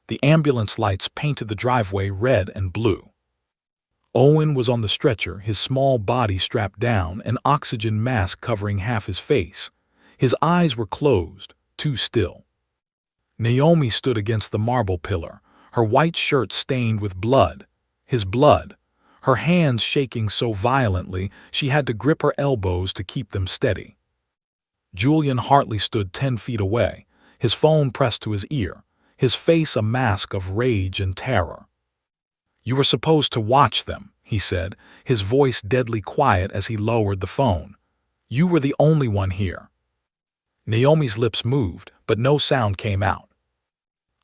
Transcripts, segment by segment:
The ambulance lights painted the driveway red and blue. Owen was on the stretcher, his small body strapped down, an oxygen mask covering half his face. His eyes were closed, too still. Naomi stood against the marble pillar, her white shirt stained with blood, his blood, her hands shaking so violently she had to grip her elbows to keep them steady. Julian Hartley stood 10 feet away, his phone pressed to his ear, his face a mask of rage and terror. "You were supposed to watch them," he said, his voice deadly quiet as he lowered the phone. "You were the only one here." Naomi's lips moved, but no sound came out.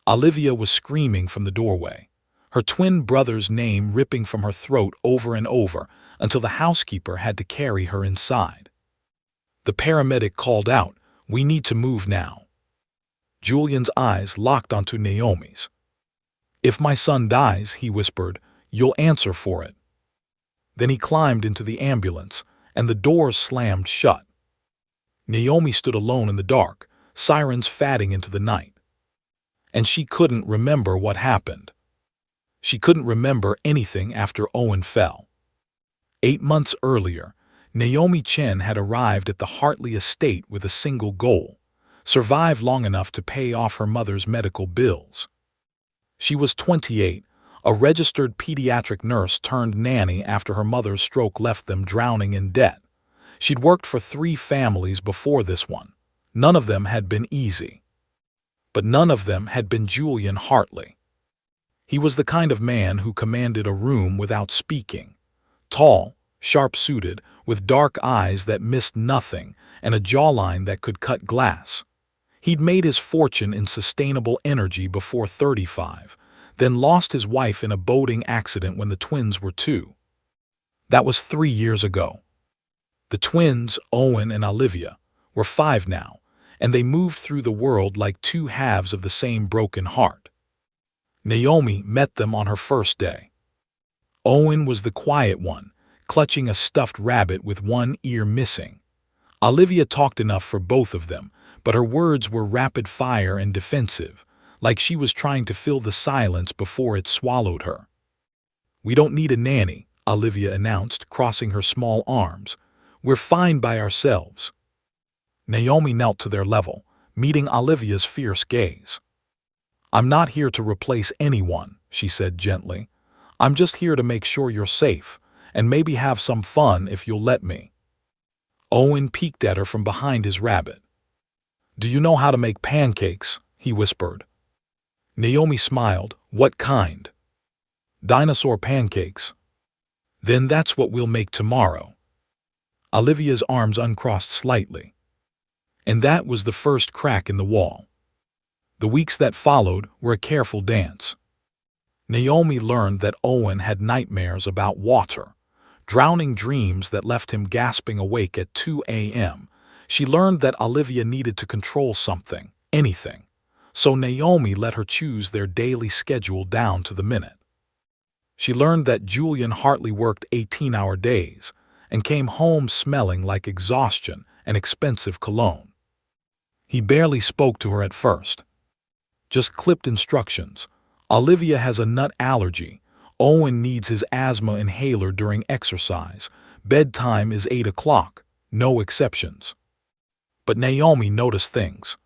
Olivia was screaming from the doorway, her twin brother's name ripping from her throat over and over until the housekeeper had to carry her inside. The paramedic called out, "We need to move now." Julian's eyes locked onto Naomi's. "If my son dies," he whispered, "you'll answer for it." Then he climbed into the ambulance, and the doors slammed shut. Naomi stood alone in the dark, sirens fading into the night. And she couldn't remember what happened. She couldn't remember anything after Owen fell. 8 months earlier, Naomi Chen had arrived at the Hartley estate with a single goal: survive long enough to pay off her mother's medical bills. She was 28, a registered pediatric nurse turned nanny after her mother's stroke left them drowning in debt. She'd worked for 3 families before this one. None of them had been easy. But none of them had been Julian Hartley. He was the kind of man who commanded a room without speaking. Tall, sharp-suited, with dark eyes that missed nothing and a jawline that could cut glass. He'd made his fortune in sustainable energy before 35, then lost his wife in a boating accident when the twins were 2. That was 3 years ago. The twins, Owen and Olivia, were 5 now, and they moved through the world like 2 halves of the same broken heart. Naomi met them on her first day. Owen was the quiet one, clutching a stuffed rabbit with one ear missing. Olivia talked enough for both of them, but her words were rapid fire and defensive, like she was trying to fill the silence before it swallowed her. "We don't need a nanny," Olivia announced, crossing her small arms. "We're fine by ourselves." Naomi knelt to their level, meeting Olivia's fierce gaze. "I'm not here to replace anyone," she said gently. "I'm just here to make sure you're safe, and maybe have some fun if you'll let me." Owen peeked at her from behind his rabbit. "Do you know how to make pancakes?" he whispered. Naomi smiled. "What kind?" "Dinosaur pancakes." "Then that's what we'll make tomorrow." Olivia's arms uncrossed slightly. And that was the first crack in the wall. The weeks that followed were a careful dance. Naomi learned that Owen had nightmares about water, drowning dreams that left him gasping awake at 2 a.m. She learned that Olivia needed to control something, anything, so Naomi let her choose their daily schedule down to the minute. She learned that Julian Hartley worked 18-hour days and came home smelling like exhaustion and expensive cologne. He barely spoke to her at first. Just clipped instructions. Olivia has a nut allergy. Owen needs his asthma inhaler during exercise. Bedtime is 8 o'clock. No exceptions. But Naomi noticed things.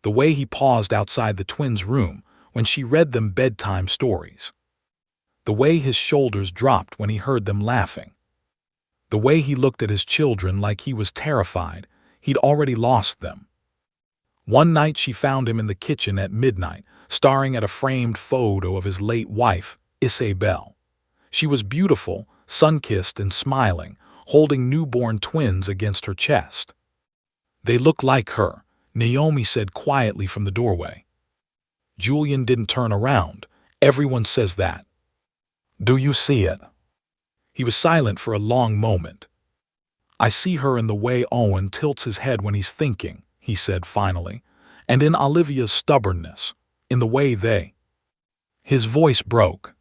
The way he paused outside the twins' room when she read them bedtime stories. The way his shoulders dropped when he heard them laughing. The way he looked at his children like he was terrified he'd already lost them. One night she found him in the kitchen at midnight, staring at a framed photo of his late wife, Isabel. She was beautiful, sun-kissed and smiling, holding newborn twins against her chest. "They look like her," Naomi said quietly from the doorway. Julian didn't turn around. "Everyone says that." "Do you see it?" He was silent for a long moment. "I see her in the way Owen tilts his head when he's thinking," he said finally, "and in Olivia's stubbornness, in the way they—" His voice broke.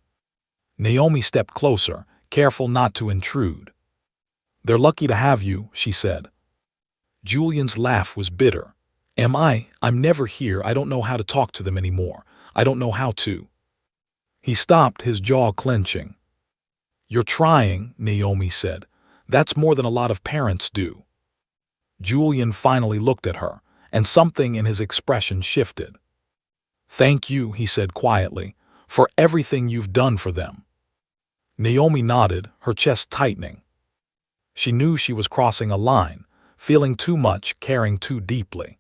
Naomi stepped closer, careful not to intrude. "They're lucky to have you," she said. Julian's laugh was bitter. "Am I? I'm never here. I don't know how to talk to them anymore. I don't know how to. He stopped, his jaw clenching. You're trying, Naomi said. That's more than a lot of parents do. Julian finally looked at her, and something in his expression shifted. Thank you, he said quietly, for everything you've done for them. Naomi nodded, her chest tightening. She knew she was crossing a line, feeling too much, caring too deeply.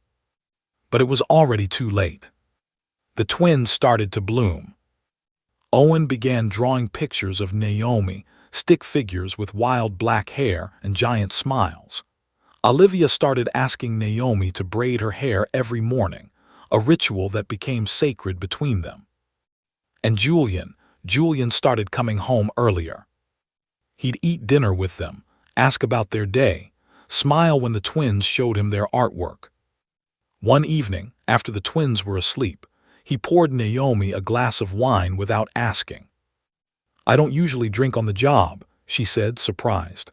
But it was already too late. The twins started to bloom. Owen began drawing pictures of Naomi, stick figures with wild black hair and giant smiles. Olivia started asking Naomi to braid her hair every morning, a ritual that became sacred between them. And Julian started coming home earlier. He'd eat dinner with them, ask about their day, smile when the twins showed him their artwork. One evening, after the twins were asleep, he poured Naomi a glass of wine without asking. I don't usually drink on the job, she said, surprised.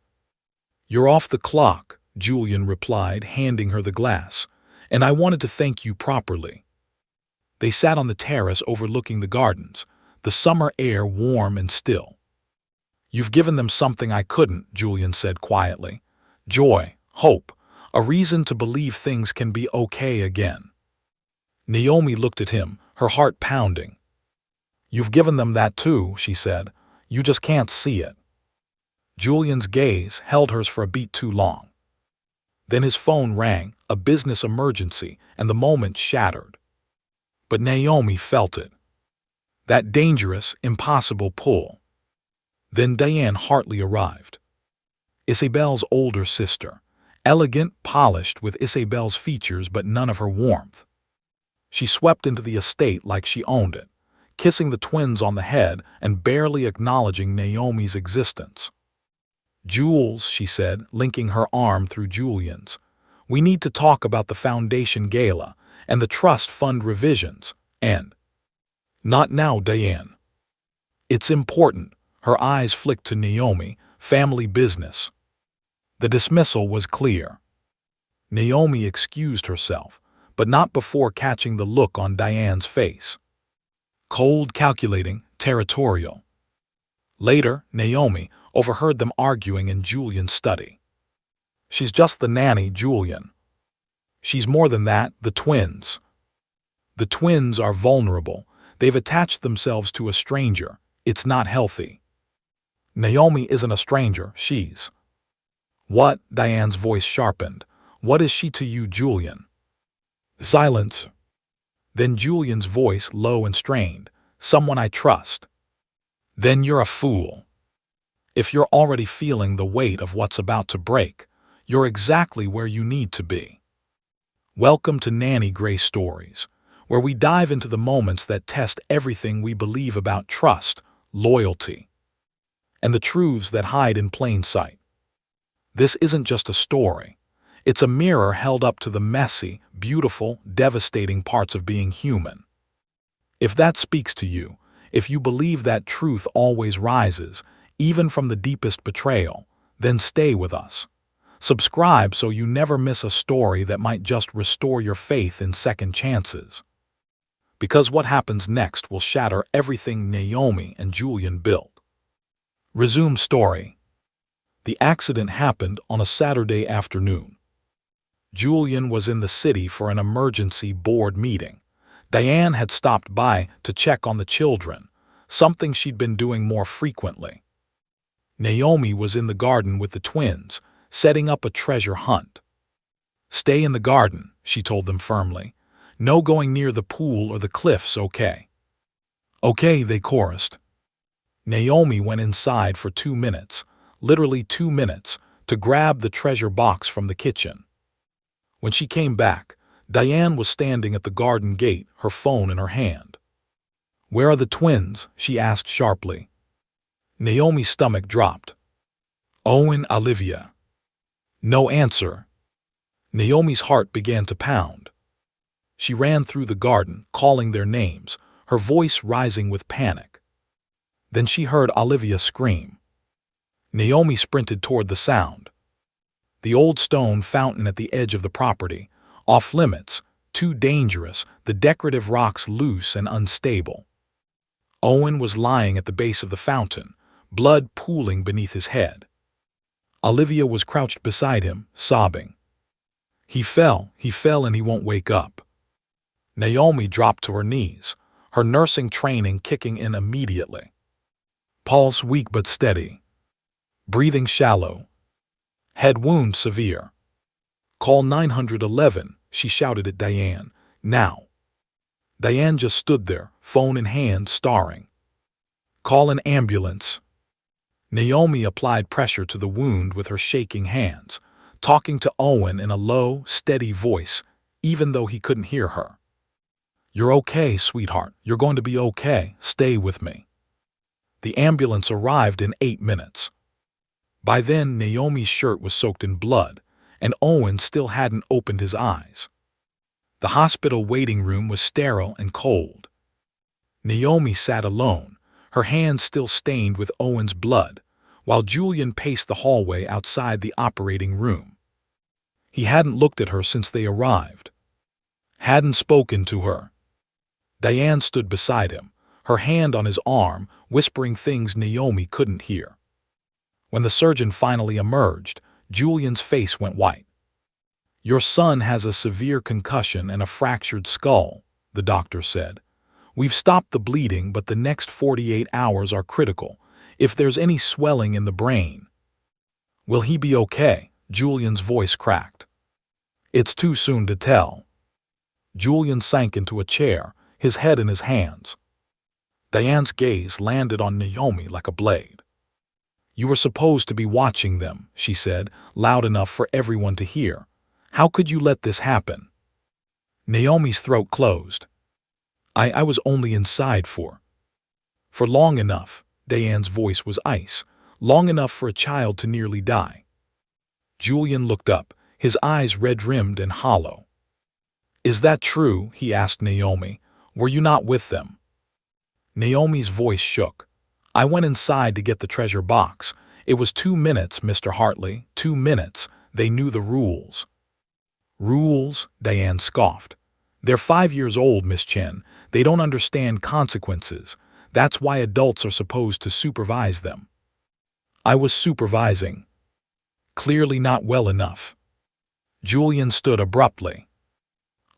You're off the clock, Julian replied, handing her the glass, and I wanted to thank you properly. They sat on the terrace overlooking the gardens, the summer air warm and still. You've given them something I couldn't, Julian said quietly. Joy, hope, a reason to believe things can be okay again. Naomi looked at him, her heart pounding. You've given them that too, she said. You just can't see it. Julian's gaze held hers for a beat too long. Then his phone rang, a business emergency, and the moment shattered. But Naomi felt it. That dangerous, impossible pull. Then Diane Hartley arrived. Isabel's older sister, elegant, polished, with Isabel's features but none of her warmth. She swept into the estate like she owned it, kissing the twins on the head and barely acknowledging Naomi's existence. Jules, she said, linking her arm through Julian's, we need to talk about the foundation gala and the trust fund revisions, and… Not now, Diane. It's important, her eyes flicked to Naomi, family business. The dismissal was clear. Naomi excused herself, but not before catching the look on Diane's face. Cold, calculating, territorial. Later, Naomi overheard them arguing in Julian's study. She's just the nanny, Julian. She's more than that, the twins. The twins are vulnerable. They've attached themselves to a stranger. It's not healthy. Naomi isn't a stranger, she's… What? Diane's voice sharpened. What is she to you, Julian? Silence. Then Julian's voice, low and strained. Someone I trust. Then you're a fool. If you're already feeling the weight of what's about to break, you're exactly where you need to be. Welcome to Nanny Grace Stories, where we dive into the moments that test everything we believe about trust, loyalty, and the truths that hide in plain sight. This isn't just a story. It's a mirror held up to the messy, beautiful, devastating parts of being human. If that speaks to you, if you believe that truth always rises, even from the deepest betrayal, then stay with us. Subscribe so you never miss a story that might just restore your faith in second chances. Because what happens next will shatter everything Naomi and Julian built. Resume story. The accident happened on a Saturday afternoon. Julian was in the city for an emergency board meeting. Diane had stopped by to check on the children, something she'd been doing more frequently. Naomi was in the garden with the twins, setting up a treasure hunt. Stay in the garden, she told them firmly. No going near the pool or the cliffs, okay? Okay, they chorused. Naomi went inside for 2 minutes, literally 2 minutes, to grab the treasure box from the kitchen. When she came back, Diane was standing at the garden gate, her phone in her hand. Where are the twins? She asked sharply. Naomi's stomach dropped. Owen, Olivia. No answer. Naomi's heart began to pound. She ran through the garden, calling their names, her voice rising with panic. Then she heard Olivia scream. Naomi sprinted toward the sound. The old stone fountain at the edge of the property, off limits, too dangerous, the decorative rocks loose and unstable. Owen was lying at the base of the fountain, blood pooling beneath his head. Olivia was crouched beside him, sobbing. He fell, and he won't wake up. Naomi dropped to her knees, her nursing training kicking in immediately. Pulse weak but steady. Breathing shallow. Head wound severe. Call 911, she shouted at Diane. Now. Diane just stood there, phone in hand, staring. Call an ambulance. Naomi applied pressure to the wound with her shaking hands, talking to Owen in a low, steady voice, even though he couldn't hear her. You're okay, sweetheart. You're going to be okay. Stay with me. The ambulance arrived in 8 minutes. By then, Naomi's shirt was soaked in blood, and Owen still hadn't opened his eyes. The hospital waiting room was sterile and cold. Naomi sat alone, her hands still stained with Owen's blood, while Julian paced the hallway outside the operating room. He hadn't looked at her since they arrived. Hadn't spoken to her. Diane stood beside him, her hand on his arm, whispering things Naomi couldn't hear. When the surgeon finally emerged, Julian's face went white. Your son has a severe concussion and a fractured skull, the doctor said. We've stopped the bleeding, but the next 48 hours are critical, if there's any swelling in the brain. Will he be okay? Julian's voice cracked. It's too soon to tell. Julian sank into a chair, his head in his hands. Diane's gaze landed on Naomi like a blade. You were supposed to be watching them, she said, loud enough for everyone to hear. How could you let this happen? Naomi's throat closed. I was only inside for long enough. Diane's voice was ice, long enough for a child to nearly die. Julian looked up, his eyes red-rimmed and hollow. Is that true? He asked Naomi. Were you not with them? Naomi's voice shook. I went inside to get the treasure box. It was 2 minutes, Mr. Hartley, 2 minutes. They knew the rules. Rules? Diane scoffed. They're 5 years old, Miss Chen. They don't understand consequences. That's why adults are supposed to supervise them. I was supervising. Clearly not well enough. Julian stood abruptly.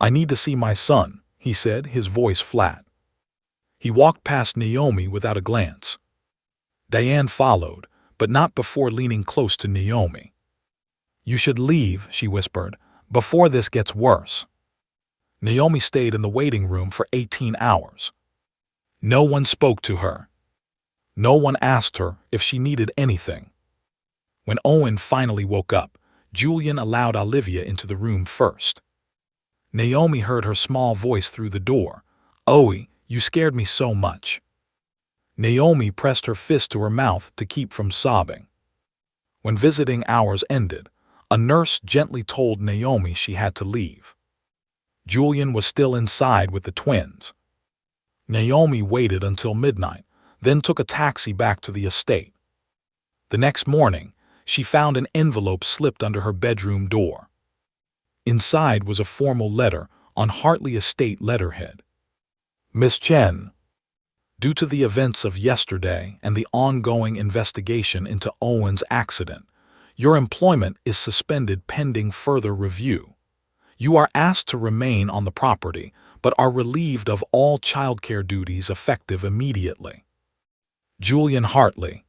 I need to see my son, he said, his voice flat. He walked past Naomi without a glance. Diane followed, but not before leaning close to Naomi. You should leave, she whispered, before this gets worse. Naomi stayed in the waiting room for 18 hours. No one spoke to her. No one asked her if she needed anything. When Owen finally woke up, Julian allowed Olivia into the room first. Naomi heard her small voice through the door. Owie, you scared me so much. Naomi pressed her fist to her mouth to keep from sobbing. When visiting hours ended, a nurse gently told Naomi she had to leave. Julian was still inside with the twins. Naomi waited until midnight, then took a taxi back to the estate. The next morning, she found an envelope slipped under her bedroom door. Inside was a formal letter on Hartley Estate letterhead. Miss Chen, due to the events of yesterday and the ongoing investigation into Owen's accident, your employment is suspended pending further review. You are asked to remain on the property, but are relieved of all childcare duties effective immediately. Julian Hartley.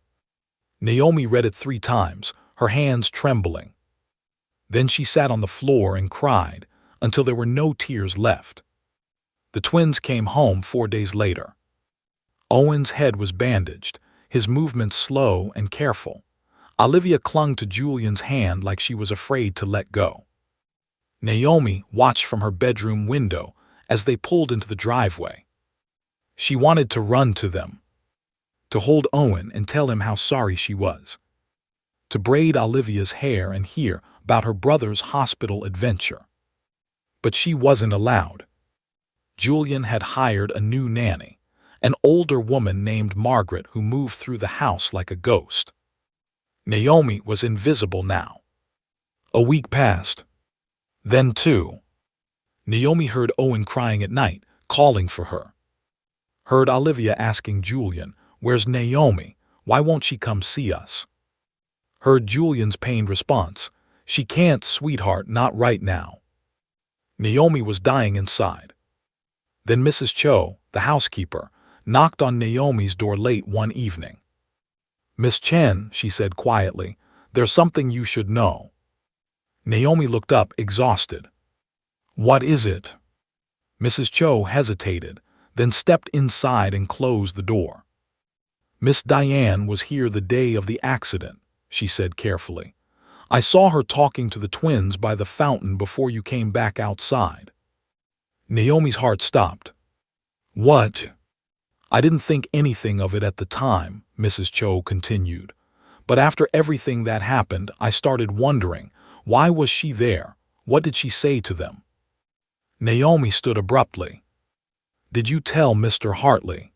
Naomi read it 3 times, her hands trembling. Then she sat on the floor and cried until there were no tears left. The twins came home 4 days later. Owen's head was bandaged, his movements slow and careful. Olivia clung to Julian's hand like she was afraid to let go. Naomi watched from her bedroom window as they pulled into the driveway. She wanted to run to them, to hold Owen and tell him how sorry she was, to braid Olivia's hair and hear about her brother's hospital adventure. But she wasn't allowed. Julian had hired a new nanny, an older woman named Margaret who moved through the house like a ghost. Naomi was invisible now. A week passed. Then 2. Naomi heard Owen crying at night, calling for her. Heard Olivia asking Julian, "Where's Naomi? Why won't she come see us?" Heard Julian's pained response, "She can't, sweetheart, not right now." Naomi was dying inside. Then Mrs. Cho, the housekeeper, knocked on Naomi's door late one evening. "Miss Chen," she said quietly, "there's something you should know." Naomi looked up, exhausted. "What is it?" Mrs. Cho hesitated, then stepped inside and closed the door. "Miss Diane was here the day of the accident," she said carefully. "I saw her talking to the twins by the fountain before you came back outside." Naomi's heart stopped. "What?" "I didn't think anything of it at the time," Mrs. Cho continued. "But after everything that happened, I started wondering, why was she there? What did she say to them?" Naomi stood abruptly. "Did you tell Mr. Hartley?"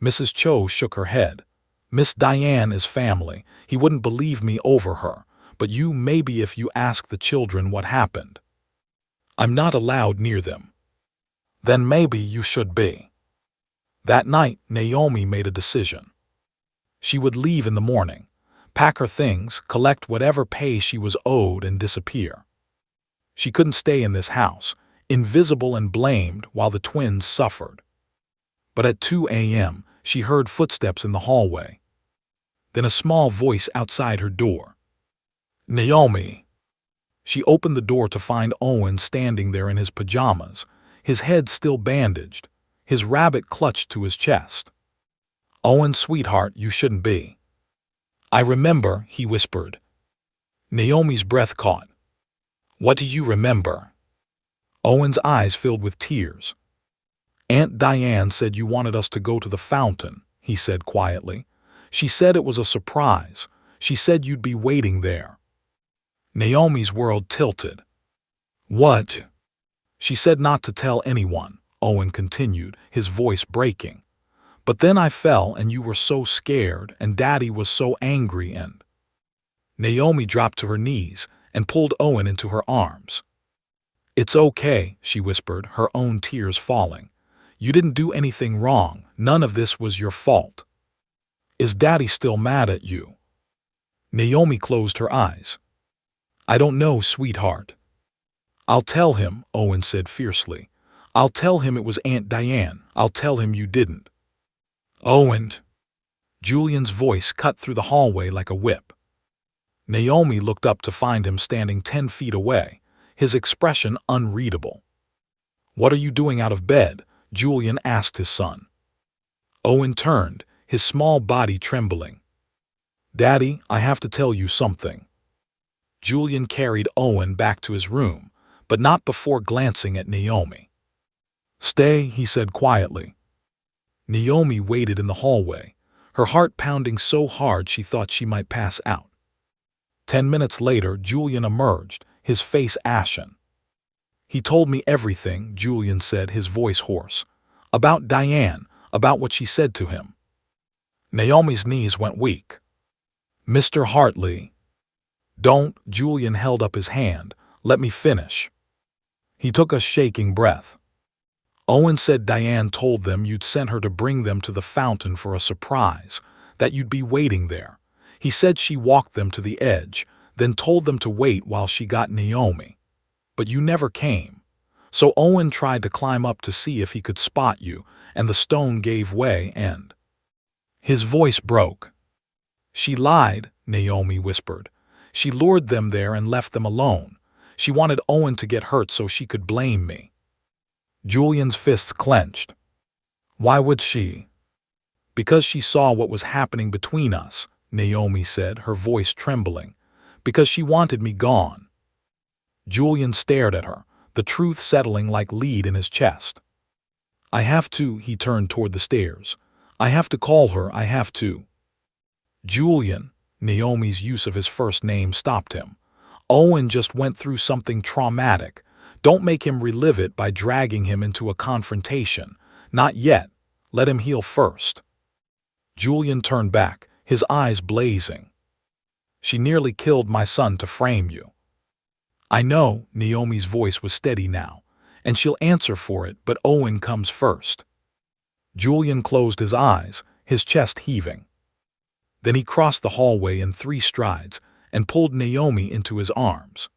Mrs. Cho shook her head. "Miss Diane is family. He wouldn't believe me over her. But you, maybe if you ask the children what happened." "I'm not allowed near them." "Then maybe you should be." That night, Naomi made a decision. She would leave in the morning, pack her things, collect whatever pay she was owed, and disappear. She couldn't stay in this house, invisible and blamed, while the twins suffered. But at 2 a.m., she heard footsteps in the hallway. Then a small voice outside her door. "Naomi." She opened the door to find Owen standing there in his pajamas, his head still bandaged, his rabbit clutched to his chest. "Owen, sweetheart, you shouldn't be." "I remember," he whispered. Naomi's breath caught. "What do you remember?" Owen's eyes filled with tears. "Aunt Diane said you wanted us to go to the fountain," he said quietly. "She said it was a surprise. She said you'd be waiting there." Naomi's world tilted. "What?" "She said not to tell anyone," Owen continued, his voice breaking. "But then I fell and you were so scared and Daddy was so angry and—" Naomi dropped to her knees and pulled Owen into her arms. "It's okay," she whispered, her own tears falling. "You didn't do anything wrong. None of this was your fault." "Is Daddy still mad at you?" Naomi closed her eyes. "I don't know, sweetheart." "I'll tell him," Owen said fiercely. "I'll tell him it was Aunt Diane. I'll tell him you didn't." "Owen!" Julian's voice cut through the hallway like a whip. Naomi looked up to find him standing 10 feet away, his expression unreadable. "What are you doing out of bed?" Julian asked his son. Owen turned, his small body trembling. "Daddy, I have to tell you something." Julian carried Owen back to his room, but not before glancing at Naomi. "Stay," he said quietly. Naomi waited in the hallway, her heart pounding so hard she thought she might pass out. 10 minutes later, Julian emerged, his face ashen. "He told me everything," Julian said, his voice hoarse. "About Diane, about what she said to him." Naomi's knees went weak. "Mr. Hartley." "Don't," Julian held up his hand. "Let me finish." He took a shaking breath. "Owen said Diane told them you'd sent her to bring them to the fountain for a surprise, that you'd be waiting there. He said she walked them to the edge, then told them to wait while she got Naomi. But you never came. So Owen tried to climb up to see if he could spot you, and the stone gave way and—" His voice broke. "She lied," Naomi whispered. "She lured them there and left them alone. She wanted Owen to get hurt so she could blame me." Julian's fists clenched. "Why would she?" "Because she saw what was happening between us," Naomi said, her voice trembling. "Because she wanted me gone." Julian stared at her, the truth settling like lead in his chest. "I have to," he turned toward the stairs. "I have to call her, I have to." "Julian," Naomi's use of his first name stopped him. "Owen just went through something traumatic. Don't make him relive it by dragging him into a confrontation. Not yet. Let him heal first." Julian turned back, his eyes blazing. "She nearly killed my son to frame you." "I know," Naomi's voice was steady now. and she'll answer for it, but Owen comes first. Julian closed his eyes, his chest heaving. Then he crossed the hallway in 3 strides and pulled Naomi into his arms.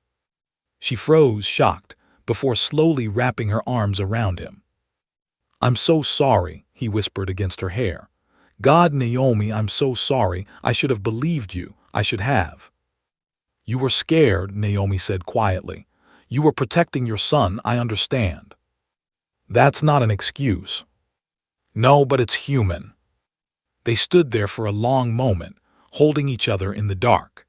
She froze, shocked, before slowly wrapping her arms around him. "I'm so sorry," he whispered against her hair. "God, Naomi, I'm so sorry. I should have believed you. I should have." "You were scared," Naomi said quietly. "You were protecting your son, I understand." "That's not an excuse." "No, but it's human." They stood there for a long moment, holding each other in the dark.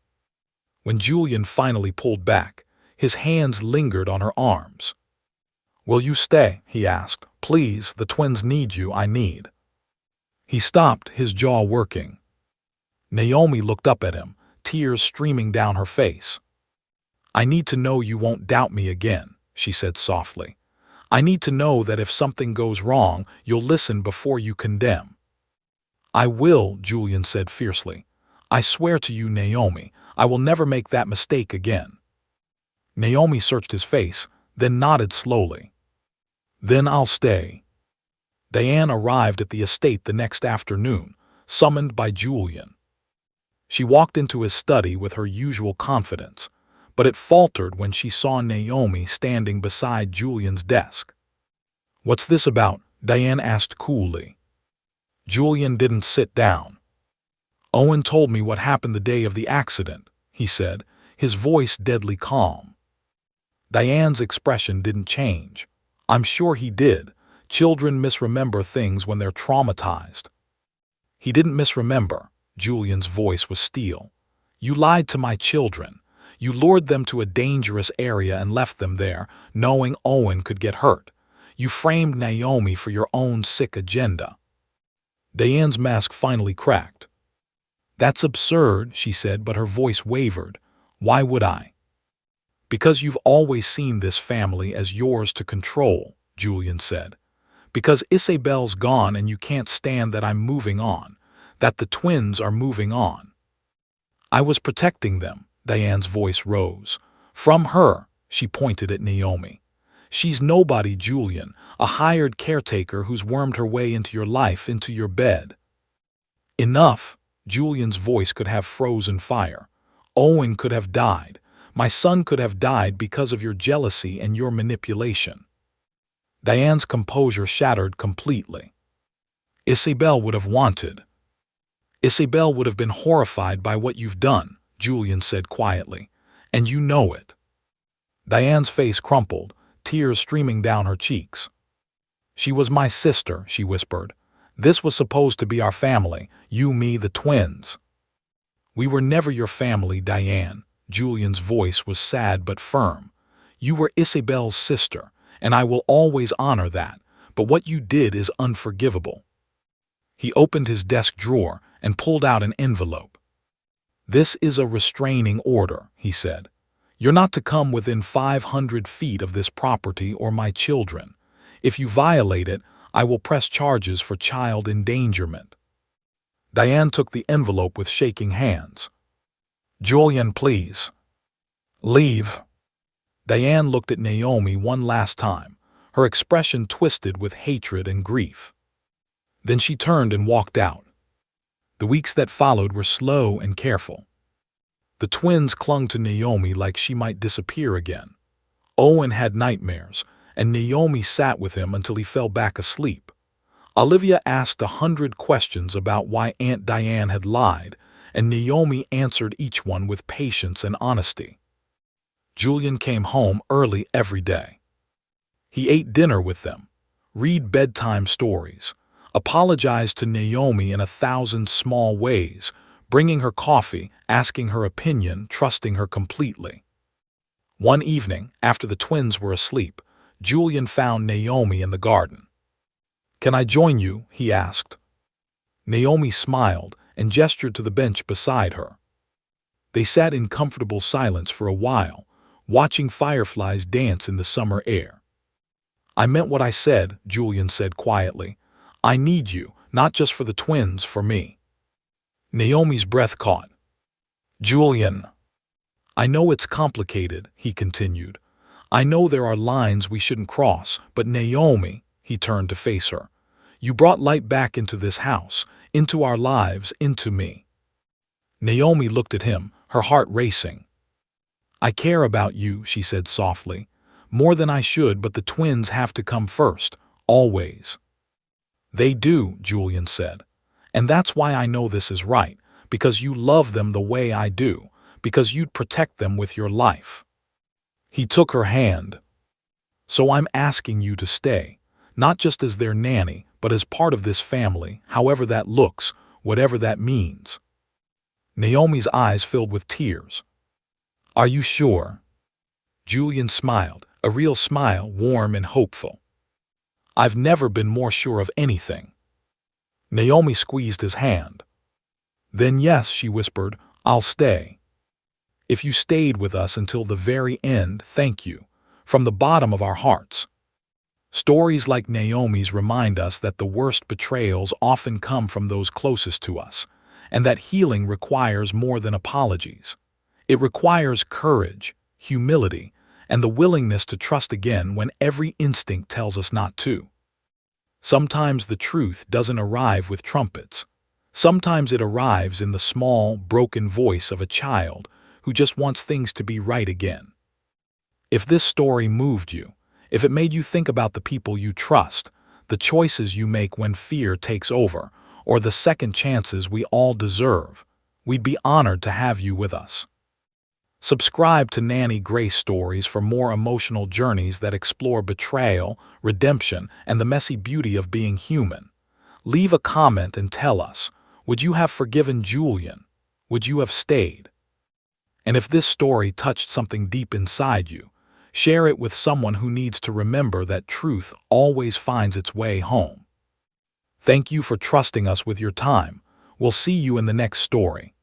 When Julian finally pulled back, his hands lingered on her arms. "Will you stay?" he asked. "Please, the twins need you, I need." He stopped, his jaw working. Naomi looked up at him, tears streaming down her face. "I need to know you won't doubt me again," she said softly. "I need to know that if something goes wrong, you'll listen before you condemn." "I will," Julian said fiercely. "I swear to you, Naomi, I will never make that mistake again." Naomi searched his face, then nodded slowly. "Then I'll stay." Diane arrived at the estate the next afternoon, summoned by Julian. She walked into his study with her usual confidence, but it faltered when she saw Naomi standing beside Julian's desk. "What's this about?" Diane asked coolly. Julian didn't sit down. "Owen told me what happened the day of the accident," he said, his voice deadly calm. Diane's expression didn't change. "I'm sure he did. Children misremember things when they're traumatized." "He didn't misremember." Julian's voice was steel. "You lied to my children. You lured them to a dangerous area and left them there, knowing Owen could get hurt. You framed Naomi for your own sick agenda." Diane's mask finally cracked. "That's absurd," she said, but her voice wavered. "Why would I?" "Because you've always seen this family as yours to control," Julian said. "Because Isabel's gone and you can't stand that I'm moving on, that the twins are moving on." "I was protecting them." Diane's voice rose. "From her," she pointed at Naomi. "She's nobody, Julian, a hired caretaker who's wormed her way into your life, into your bed." "Enough." Julian's voice could have frozen fire. "Owen could have died. My son could have died because of your jealousy and your manipulation." Diane's composure shattered completely. "Isabel would have wanted. Isabel would have been horrified by what you've done," Julian said quietly, "and you know it." Diane's face crumpled, tears streaming down her cheeks. "She was my sister," she whispered. "This was supposed to be our family, you, me, the twins." "We were never your family, Diane." Julian's voice was sad but firm. "You were Isabel's sister, and I will always honor that, but what you did is unforgivable." He opened his desk drawer and pulled out an envelope. "This is a restraining order," he said. "You're not to come within 500 feet of this property or my children. If you violate it, I will press charges for child endangerment." Diane took the envelope with shaking hands. "Julian, please. Leave." Diane looked at Naomi one last time, her expression twisted with hatred and grief. Then she turned and walked out. The weeks that followed were slow and careful. The twins clung to Naomi like she might disappear again. Owen had nightmares, and Naomi sat with him until he fell back asleep. Olivia asked 100 questions about why Aunt Diane had lied, and Naomi answered each one with patience and honesty. Julian came home early every day. He ate dinner with them, read bedtime stories, apologized to Naomi in 1,000 small ways, bringing her coffee, asking her opinion, trusting her completely. One evening, after the twins were asleep, Julian found Naomi in the garden. "Can I join you?" he asked. Naomi smiled and gestured to the bench beside her. They sat in comfortable silence for a while, watching fireflies dance in the summer air. "I meant what I said," Julian said quietly. "I need you, not just for the twins, for me." Naomi's breath caught. "Julian." "I know it's complicated," he continued. I know there are lines we shouldn't cross, but Naomi, he turned to face her. You brought light back into this house, into our lives, into me. Naomi looked at him, her heart racing. I care about you, she said softly. More than I should, but the twins have to come first, always. They do, Julian said. And that's why I know this is right, because you love them the way I do, because you'd protect them with your life. He took her hand. So I'm asking you to stay, not just as their nanny, but as part of this family, however that looks, whatever that means. Naomi's eyes filled with tears. Are you sure? Julian smiled, a real smile, warm and hopeful. I've never been more sure of anything. Naomi squeezed his hand. Then yes, she whispered, I'll stay. If you stayed with us until the very end, thank you, from the bottom of our hearts. Stories like Naomi's remind us that the worst betrayals often come from those closest to us, and that healing requires more than apologies. It requires courage, humility, and the willingness to trust again when every instinct tells us not to. Sometimes the truth doesn't arrive with trumpets. Sometimes it arrives in the small, broken voice of a child who just wants things to be right again. If this story moved you, if it made you think about the people you trust, the choices you make when fear takes over, or the second chances we all deserve, we'd be honored to have you with us. Subscribe to Nanny Grace Stories for more emotional journeys that explore betrayal, redemption, and the messy beauty of being human. Leave a comment and tell us, would you have forgiven Julian? Would you have stayed? And if this story touched something deep inside you, share it with someone who needs to remember that truth always finds its way home. Thank you for trusting us with your time. We'll see you in the next story.